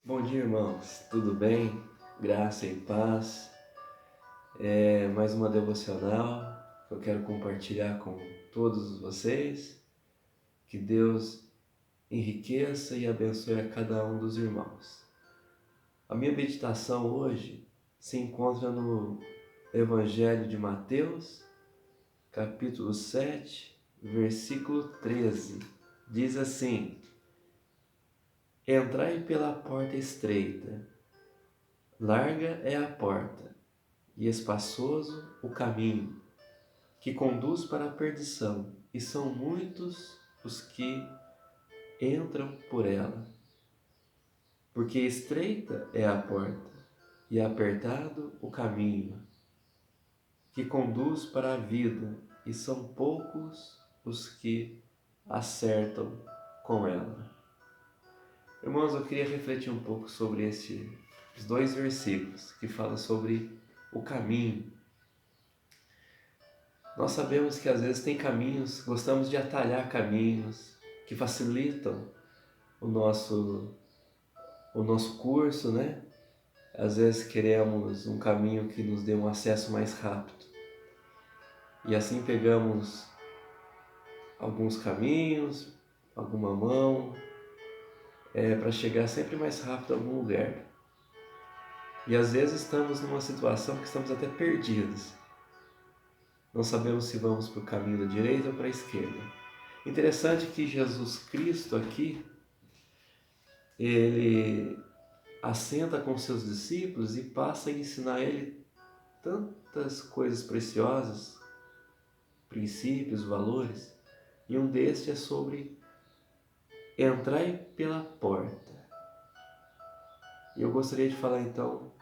Bom dia, irmãos. Tudo bem? Graça e paz. Mais uma devocional que eu quero compartilhar com todos vocês. Que Deus enriqueça e abençoe a cada um dos irmãos. A minha meditação hoje se encontra no Evangelho de Mateus, capítulo 7, versículo 13. Diz assim: Entrai pela porta estreita, larga é a porta e espaçoso o caminho que conduz para a perdição, e são muitos os que entram por ela. Porque estreita é a porta e apertado o caminho que conduz para a vida, e são poucos os que acertam com ela. Irmãos, eu queria refletir um pouco sobre esses dois versículos que falam sobre o caminho. Nós sabemos que às vezes tem caminhos, gostamos de atalhar caminhos que facilitam o nosso curso, né? Às vezes queremos um caminho que nos dê um acesso mais rápido. E assim pegamos alguns caminhos, alguma mão, para chegar sempre mais rápido a algum lugar. E às vezes estamos numa situação que estamos até perdidos. Não sabemos se vamos para o caminho da direita ou para a esquerda. Interessante que Jesus Cristo aqui, ele assenta com seus discípulos e passa a ensinar a ele tantas coisas preciosas, princípios, valores, e um destes é sobre entrar pela porta. E eu gostaria de falar então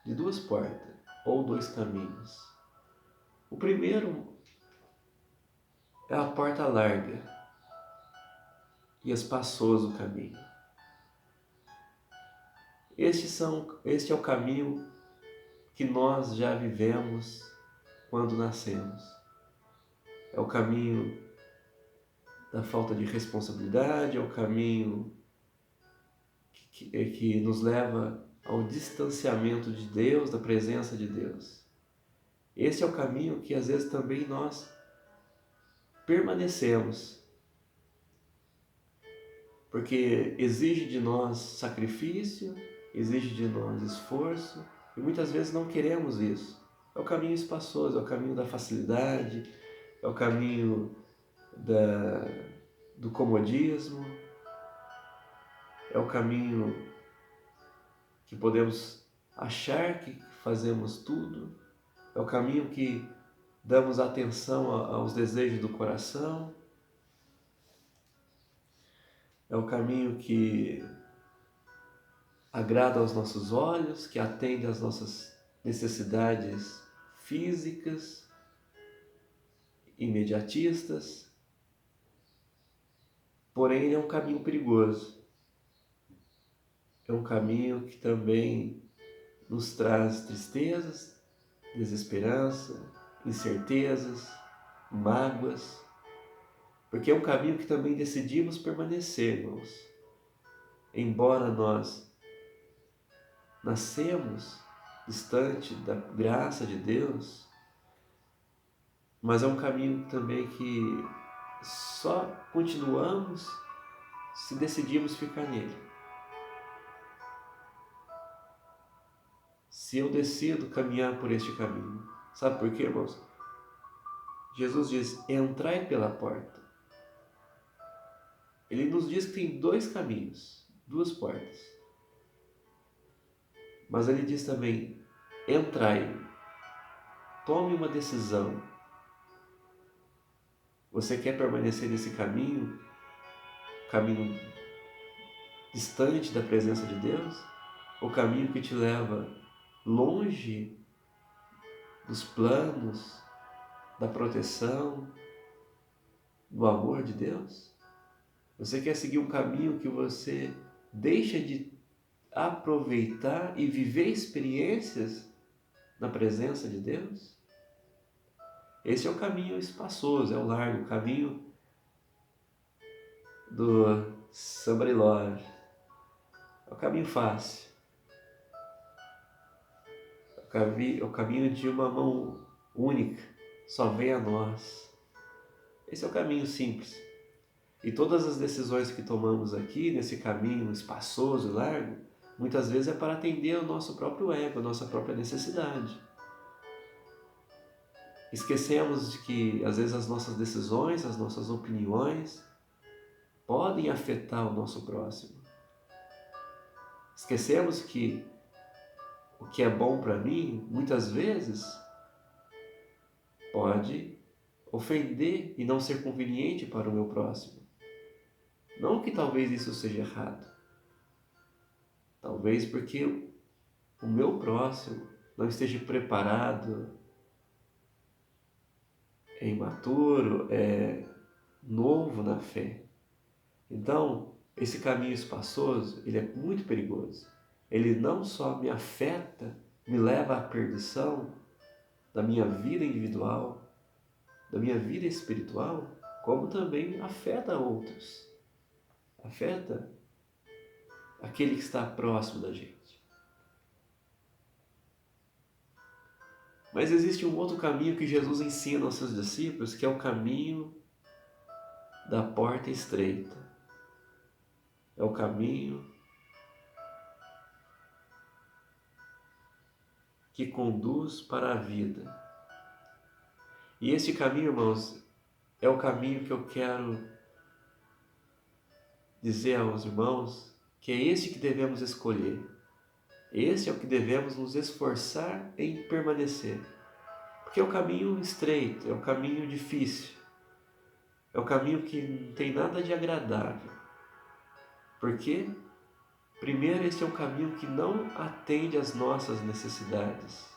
de duas portas, ou dois caminhos. O primeiro é a porta larga e espaçoso o caminho. Este é o caminho que nós já vivemos quando nascemos. É o caminho da falta de responsabilidade, é o caminho que nos leva ao distanciamento de Deus, da presença de Deus. Esse é o caminho que às vezes também nós permanecemos, porque exige de nós sacrifício, exige de nós esforço, e muitas vezes não queremos isso. É o caminho espaçoso, é o caminho da facilidade, é o caminho do comodismo, é o caminho que podemos achar que fazemos tudo, é o caminho que damos atenção aos desejos do coração, é o caminho que agrada aos nossos olhos, que atende às nossas necessidades físicas, imediatistas, porém ele é um caminho perigoso. É um caminho que também nos traz tristezas, desesperança, incertezas, mágoas, porque é um caminho que também decidimos permanecer, irmãos. Embora nós nascemos distante da graça de Deus, mas é um caminho também que só continuamos se decidimos ficar nele. Se eu decido caminhar por este caminho. Sabe por quê, irmãos? Jesus diz: entrai pela porta. Ele nos diz que tem dois caminhos, duas portas. Mas ele diz também: entrai, tome uma decisão. Você quer permanecer nesse caminho distante da presença de Deus? O caminho que te leva longe dos planos, da proteção, do amor de Deus? Você quer seguir um caminho que você deixa de aproveitar e viver experiências na presença de Deus? Esse é o caminho espaçoso, é o largo, o caminho do Sambariló, É o caminho fácil. É o caminho de uma mão única, só vem a nós. Esse é o caminho simples. E todas as decisões que tomamos aqui, nesse caminho espaçoso e largo, muitas vezes é para atender ao nosso próprio ego, a nossa própria necessidade. Esquecemos de que, às vezes, as nossas decisões, as nossas opiniões podem afetar o nosso próximo. Esquecemos que o que é bom para mim, muitas vezes, pode ofender e não ser conveniente para o meu próximo. Não que talvez isso seja errado. Talvez porque o meu próximo não esteja preparado, é imaturo, é novo na fé. Então, esse caminho espaçoso, ele é muito perigoso. Ele não só me afeta, me leva à perdição da minha vida individual, da minha vida espiritual, como também afeta outros. Afeta aquele que está próximo da gente. Mas existe um outro caminho que Jesus ensina aos seus discípulos, que é o caminho da porta estreita. É o caminho que conduz para a vida. E esse caminho, irmãos, é o caminho que eu quero dizer aos irmãos que é esse que devemos escolher. Esse é o que devemos nos esforçar em permanecer. Porque é o caminho estreito, é o caminho difícil, é o caminho que não tem nada de agradável. Porque, primeiro, esse é um caminho que não atende às nossas necessidades.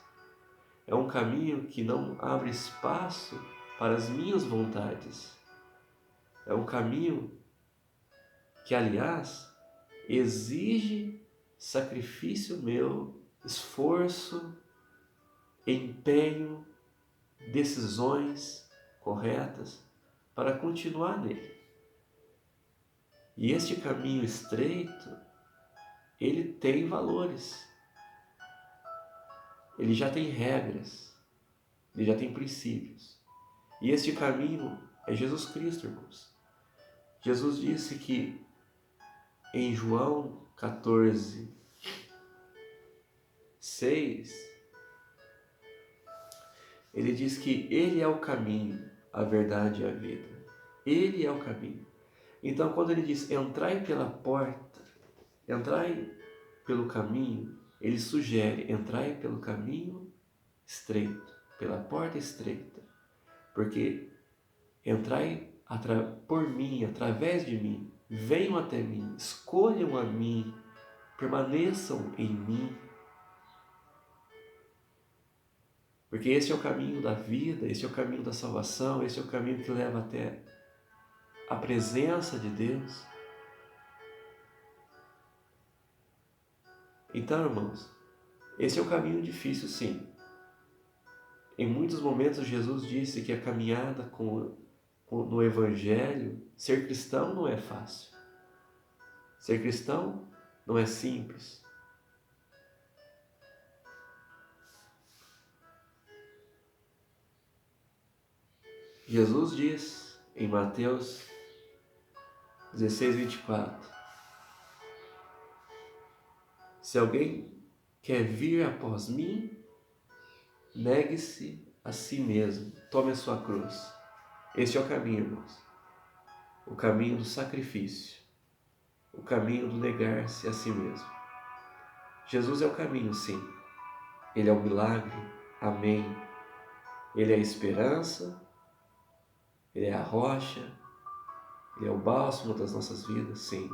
É um caminho que não abre espaço para as minhas vontades. É um caminho que, aliás, exige sacrifício meu, esforço, empenho, decisões corretas para continuar nele. E este caminho estreito, ele tem valores, ele já tem regras, ele já tem princípios. E este caminho é Jesus Cristo, irmãos. Jesus disse que em João 14, 6, ele diz que Ele é o caminho, a verdade e a vida. Ele é o caminho. Então, quando ele diz, entrai pela porta, entrai pelo caminho, ele sugere, entrai pelo caminho estreito, pela porta estreita. Porque entrai por mim, através de mim, venham até mim, escolham a mim, permaneçam em mim. Porque esse é o caminho da vida, esse é o caminho da salvação, esse é o caminho que leva até a presença de Deus. Então, irmãos, esse é um caminho difícil, sim. Em muitos momentos, Jesus disse que a caminhada no Evangelho, ser cristão não é fácil. Ser cristão não é simples. Jesus diz em Mateus 16, 24: se alguém quer vir após mim, negue-se a si mesmo, tome a sua cruz. Esse é o caminho, irmãos. O caminho do sacrifício. O caminho do negar-se a si mesmo. Jesus é o caminho, sim. Ele é o milagre, amém. Ele é a esperança, Ele é a rocha, Ele é o bálsamo das nossas vidas, sim.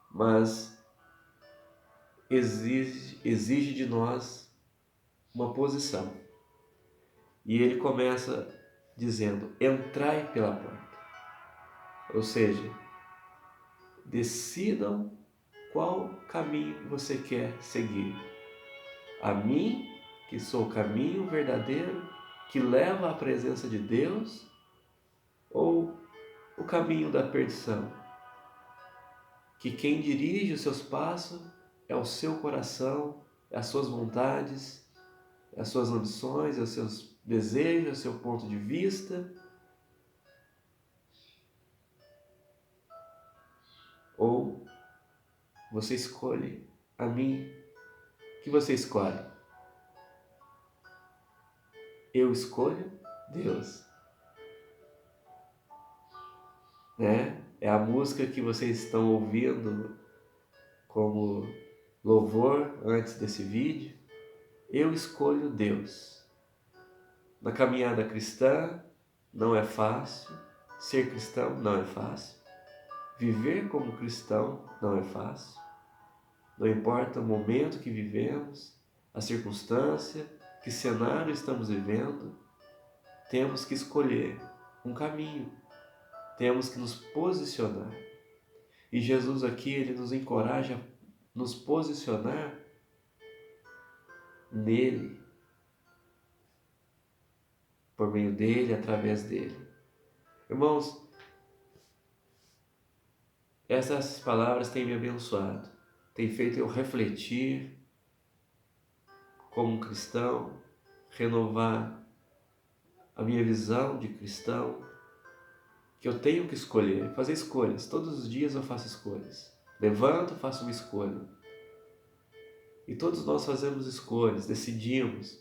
Mas exige de nós uma posição. E Ele começa dizendo, entrai pela porta. Ou seja, decidam qual caminho você quer seguir. A mim, que sou o caminho verdadeiro, que leva à presença de Deus, ou o caminho da perdição? que quem dirige os seus passos é o seu coração, é as suas vontades, é as suas ambições, é os seus desejos, é o seu ponto de vista. Ou você escolhe a mim? O que você escolhe? Eu escolho Deus. Né? É a música que vocês estão ouvindo como louvor antes desse vídeo. Eu escolho Deus. Na caminhada cristã não é fácil, ser cristão não é fácil, viver como cristão não é fácil. Não importa o momento que vivemos, a circunstância, que cenário estamos vivendo, temos que escolher um caminho, temos que nos posicionar. E Jesus aqui, ele nos encoraja a nos posicionar nele, por meio dele, através dele. Irmãos, essas palavras têm me abençoado, têm feito eu refletir como um cristão, renovar a minha visão de cristão, que eu tenho que escolher, fazer escolhas. Todos os dias eu faço escolhas. Levanto, faço uma escolha. E todos nós fazemos escolhas, decidimos.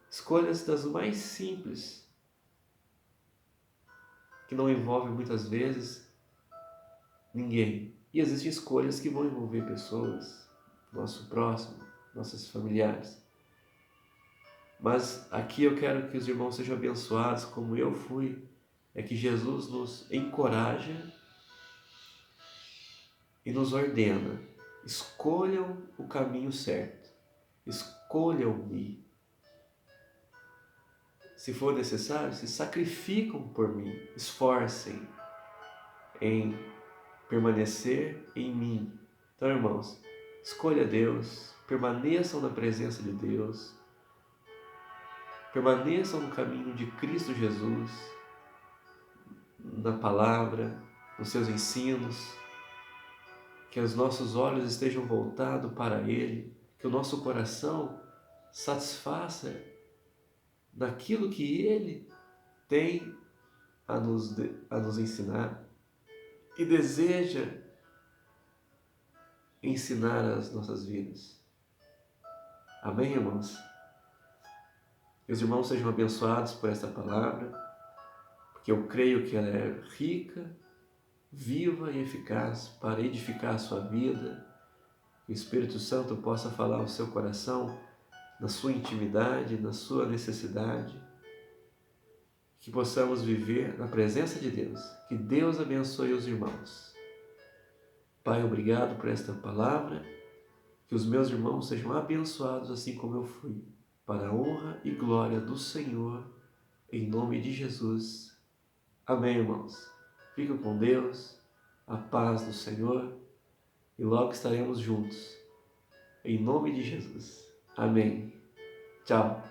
Escolhas das mais simples, que não envolvem muitas vezes ninguém. E existem escolhas que vão envolver pessoas, nosso próximo, nossos familiares. Mas aqui eu quero que os irmãos sejam abençoados como eu fui. É que Jesus nos encoraja e nos ordena. Escolham o caminho certo. Escolham-me. Se for necessário, se sacrificam por mim. Esforcem em permanecer em mim. Então, irmãos, escolha Deus. Permaneçam na presença de Deus. Permaneçam no caminho de Cristo Jesus. Na palavra, nos seus ensinos. Que os nossos olhos estejam voltados para Ele, que o nosso coração satisfaça naquilo que Ele tem a nos ensinar e deseja ensinar as nossas vidas. Amém, irmãos? Que os irmãos sejam abençoados por esta palavra, porque eu creio que ela é rica, viva e eficaz para edificar a sua vida. Que o Espírito Santo possa falar ao seu coração, na sua intimidade, na sua necessidade. Que possamos viver na presença de Deus. Que Deus abençoe os irmãos. Pai, obrigado por esta palavra. Que os meus irmãos sejam abençoados assim como eu fui. Para a honra e glória do Senhor, em nome de Jesus. Amém, irmãos. Fiquem com Deus, a paz do Senhor, e logo estaremos juntos. Em nome de Jesus. Amém. Tchau.